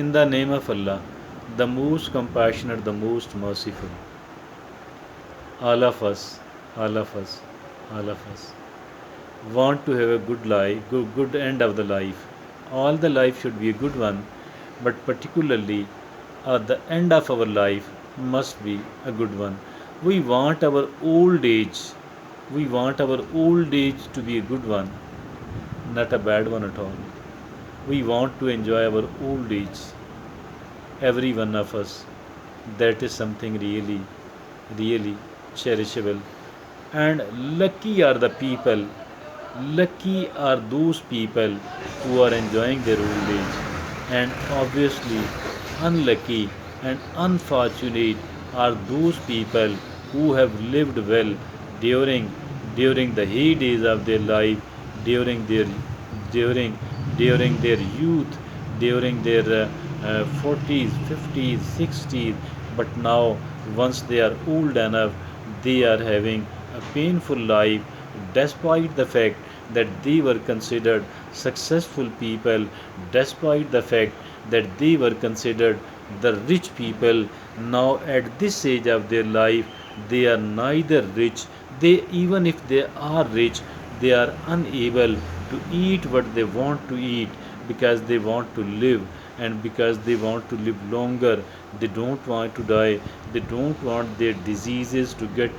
In the name of Allah, the most compassionate, the most merciful, all of us, all of us, all of us want to have a good life, good end of the life. All the life should be a good one, but particularly the end of our life must be a good one. We want our old age, we want our old age to be a good one, not a bad one at all. We want to enjoy our old age, every one of us. That is something really, really cherishable. And lucky are the people, lucky are those people who are enjoying their old age. And obviously, unlucky and unfortunate are those people who have lived well during during the heydays of their life, during their during during their youth, during their 40s, 50s, 60s. But now, once they are old enough, they are having a painful life, despite the fact that they were considered successful people, despite the fact that they were considered the rich people. Now, at this age of their life, they are neither rich, they, even if they are rich, they are unable to eat what they want to eat, because they want to live, and because they want to live longer. They don't want to die, they don't want their diseases to get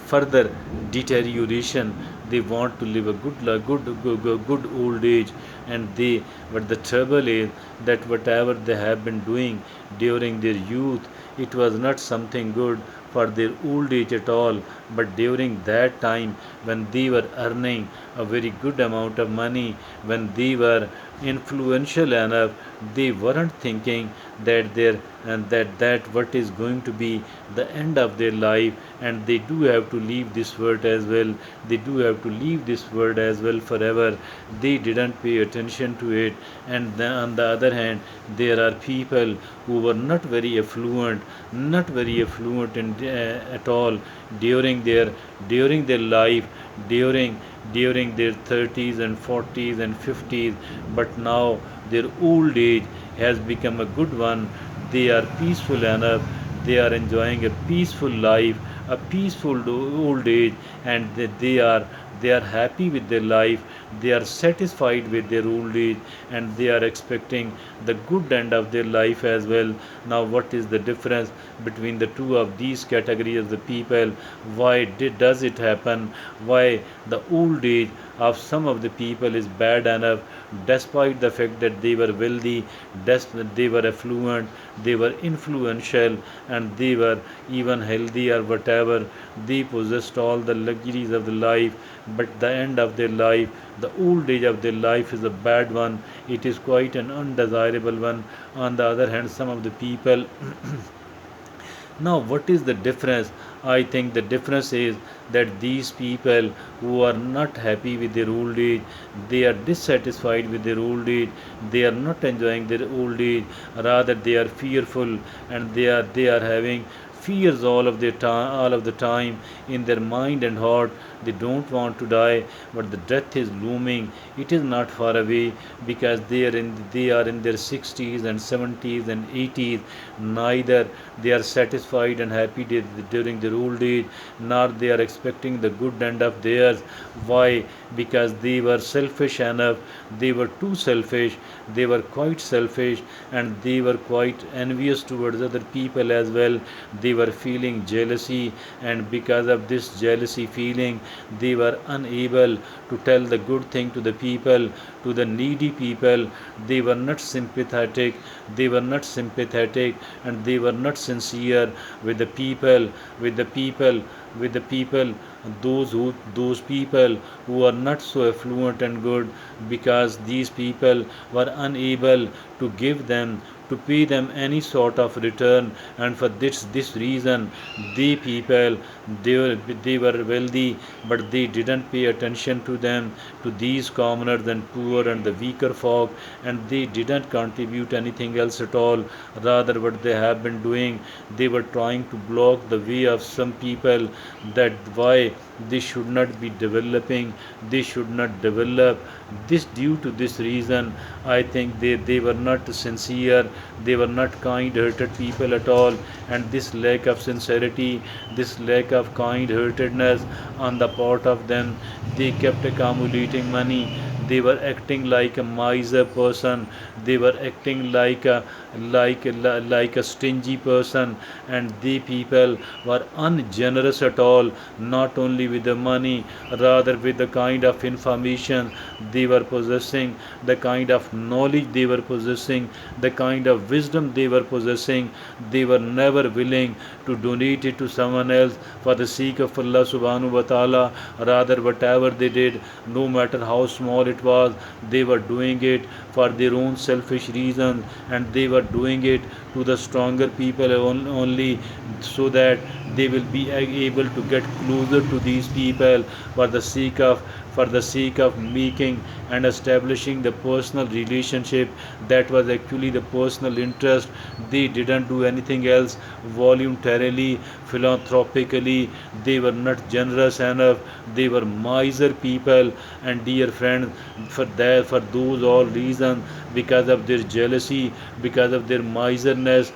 further deterioration. They want to live a good old age. And they, but the trouble is that whatever they have been doing during their youth, it was not something good for their old age at all. But during that time, when they were earning a very good amount of money, when they were influential enough, they weren't thinking that their and that what is going to be the end of their life, and they do have to leave this world as well. They do have to leave this world as well forever. They didn't pay attention to it. And then on the other hand, there are people who were not very affluent, not very affluent at all during their life, during their 30s and 40s and 50s. But now their old age has become a good one. They are peaceful enough, they are enjoying a peaceful life, a peaceful old age. And they are happy with their life, they are satisfied with their old age, and they are expecting the good end of their life as well. Now, what is the difference between the two of these categories of the people? Why does it happen? Why the old age of some of the people is bad enough, despite the fact that they were wealthy, they were affluent, they were influential, and they were even healthy or whatever. They possessed all the luxuries of the life, but the end of their life, the old age of their life, is a bad one. It is quite an undesirable one. On the other hand, some of the people now, what is the difference? I think the difference is that these people who are not happy with their old age, they are dissatisfied with their old age, they are not enjoying their old age, rather they are fearful, and they are having fears all of the time in their mind and heart. They don't want to die, but the death is looming. It is not far away, because they are in their 60s and 70s and 80s. Neither they are satisfied and happy during their old age, nor they are expecting the good end of theirs. Why? Because they were selfish enough, they were too selfish, they were quite selfish, and they were quite envious towards other people as well. They were feeling jealousy, and because of this jealousy feeling, they were unable to tell the good thing to the people, to the needy people. They were not sympathetic, they were not sympathetic, and they were not sincere with the people, with the people, with the people, those people who are not so affluent and good, because these people were unable to give them, to pay them any sort of return. And for this reason, they people, they were wealthy, but they didn't pay attention to them, to these commoners and poor and the weaker folk, and they didn't contribute anything else at all. Rather, what they have been doing, they were trying to block the way of some people, that why they should not be developing, they should not develop. This due to this reason, I think they were not sincere, they were not kind-hearted people at all, and this lack of sincerity, this lack of kind-heartedness on the part of them, they kept accumulating money. They were acting like a miser person, they were acting like a stingy person, and the people were ungenerous at all, not only with the money, rather with the kind of information they were possessing, the kind of knowledge they were possessing, the kind of wisdom they were possessing. They were never willing to donate it to someone else for the sake of Allah subhanahu wa ta'ala. Rather, whatever they did, no matter how small it was, they were doing it for their own selfish reasons, and they were doing it to the stronger people only, so that they will be able to get closer to these people for the sake of making and establishing the personal relationship. That was actually the personal interest. They didn't do anything else voluntarily, philanthropically. They were not generous enough, they were miser people. And dear friends, for those all reasons, because of their jealousy, because of their miserness,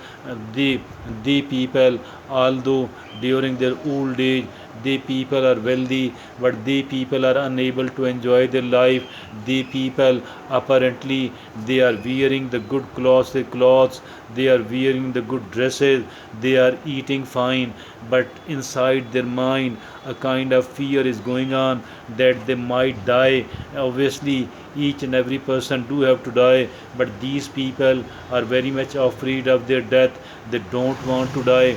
the people, although during their old age they people are wealthy, but they people are unable to enjoy their life. The people apparently they are wearing the good clothes, they are wearing the good dresses, they are eating fine, but inside their mind a kind of fear is going on that they might die. Obviously, each and every person do have to die, but these people are very much afraid of their death. They don't want to die.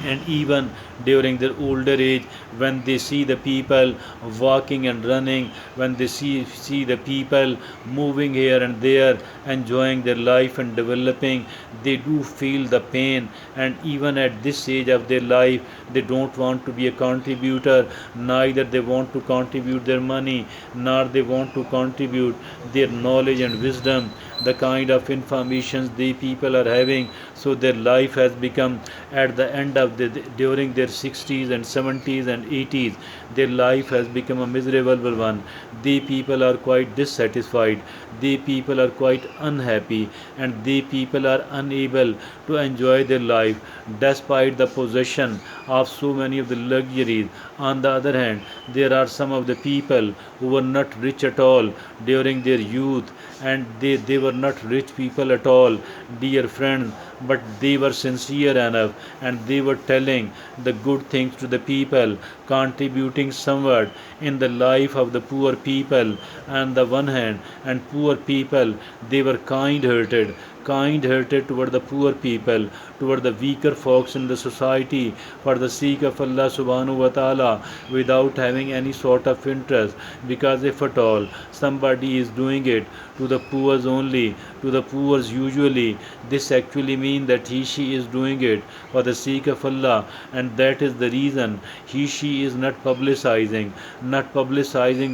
And even during their older age, when they see the people walking and running, when they see the people moving here and there, enjoying their life and developing, they do feel the pain. And even at this age of their life, they don't want to be a contributor, neither they want to contribute their money, nor they want to contribute their knowledge and wisdom, the kind of information they people are having. So their life has become, at the end of during their 60s and 70s and 80s, their life has become a miserable one. The people are quite dissatisfied, the people are quite unhappy, and the people are unable to enjoy their life despite the possession of so many of the luxuries. On the other hand, there are some of the people who were not rich at all during their youth, and they were not rich people at all, dear friends, but they were sincere enough, and they were telling the good things to the people, contributing somewhat in the life of the poor people. On the one hand, and poor people, they were kind hearted toward the poor people, toward the weaker folks in the society, for the sake of Allah subhanahu wa ta'ala, without having any sort of interest. Because if at all somebody is doing it to the poor only, to the poor usually, this actually means that she is doing it for the sake of Allah, and that is the reason she is not publicizing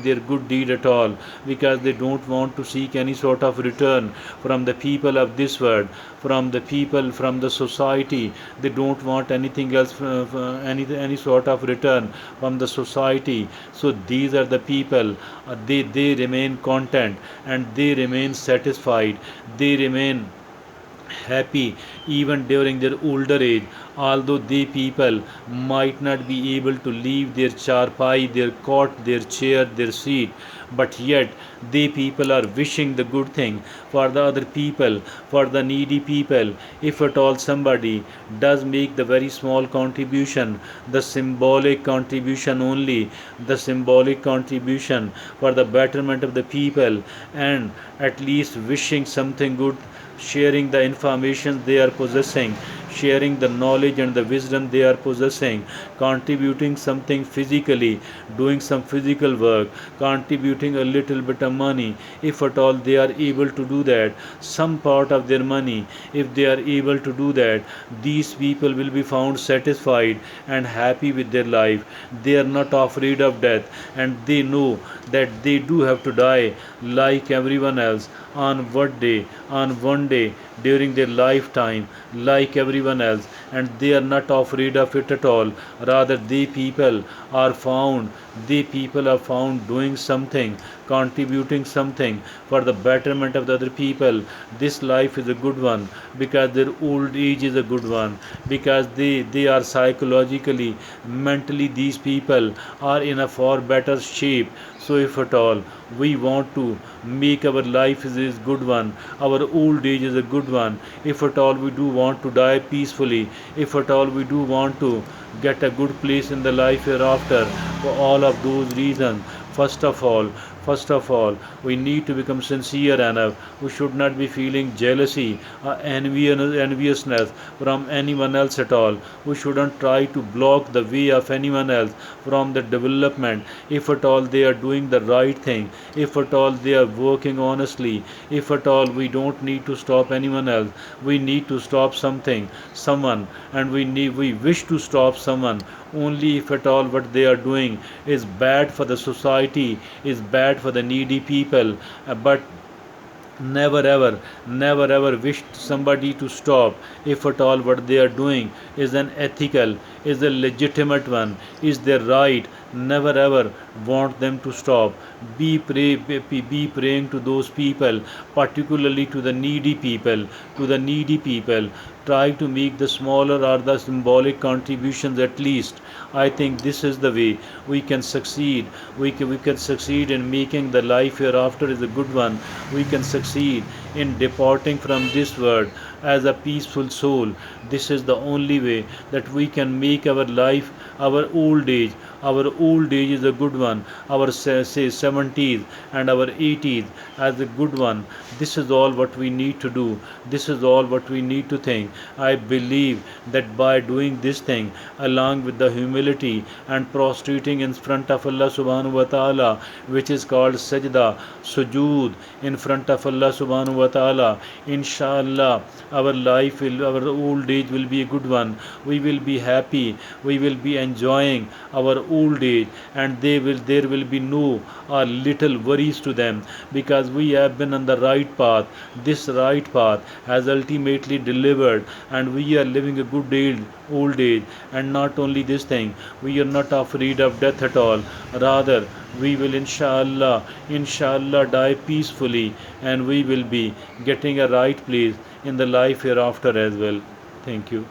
their good deed at all, because they don't want to seek any sort of return from the people of this world, from the people, from the society. They don't want anything else, any sort of return from the society. So these are the people, they remain content, and they remain satisfied, they remain happy even during their older age, although they people might not be able to leave their charpai, their cot, their chair, their seat, but yet they people are wishing the good thing for the other people, for the needy people. If at all somebody does make the very small contribution, the symbolic contribution only, the symbolic contribution for the betterment of the people, and at least wishing something good, sharing the information they are possessing, sharing the knowledge and the wisdom they are possessing, contributing something physically, doing some physical work, contributing a little bit of money. If at all they are able to do that, some part of their money, if they are able to do that, these people will be found satisfied and happy with their life. They are not afraid of death, and they know that they do have to die like everyone else on one day during their lifetime, like everyone everyone else, and they are not afraid of it at all. Rather, they people are found doing something, contributing something for the betterment of the other people. This life is a good one because their old age is a good one, because they are psychologically, mentally, these people are in a far better shape. So if at all we want to make our life is good one, our old age is a good one, if at all we do want to die peacefully, if at all we do want to get a good place in the life hereafter, for all of those reasons, first of all, we need to become sincere enough. We should not be feeling jealousy or enviousness from anyone else at all. We shouldn't try to block the way of anyone else from the development. If at all they are doing the right thing, if at all they are working honestly, if at all we don't need to stop anyone else, we need to stop someone, and we wish to stop someone only if at all what they are doing is bad for the society, is bad for the needy people, but never ever, never ever wish somebody to stop if at all what they are doing is an ethical, is a legitimate one, is their right. Never ever want them to stop. Be praying to those people, particularly to the needy people, to the needy people. Try to make the smaller or the symbolic contributions at least. I think this is the way we can succeed. We can succeed in making the life hereafter is a good one. We can succeed in departing from this world as a peaceful soul. This is the only way that we can make our life, our old age. Our old age is a good one. Our say 70s and our 80s as a good one. This is all what we need to do. This is all what we need to think. I believe that by doing this thing, along with the humility and prostrating in front of Allah subhanahu wa ta'ala, which is called sajda, sujood, in front of Allah subhanahu wa ta'ala, inshallah, our old age will be a good one. We will be happy. We will be enjoying our old age, and there will be no or little worries to them, because we have been on the right path. This right path has ultimately delivered, and we are living a good old age. And not only this thing, we are not afraid of death at all. Rather, we will inshallah die peacefully, and we will be getting a right place in the life hereafter as well. Thank you.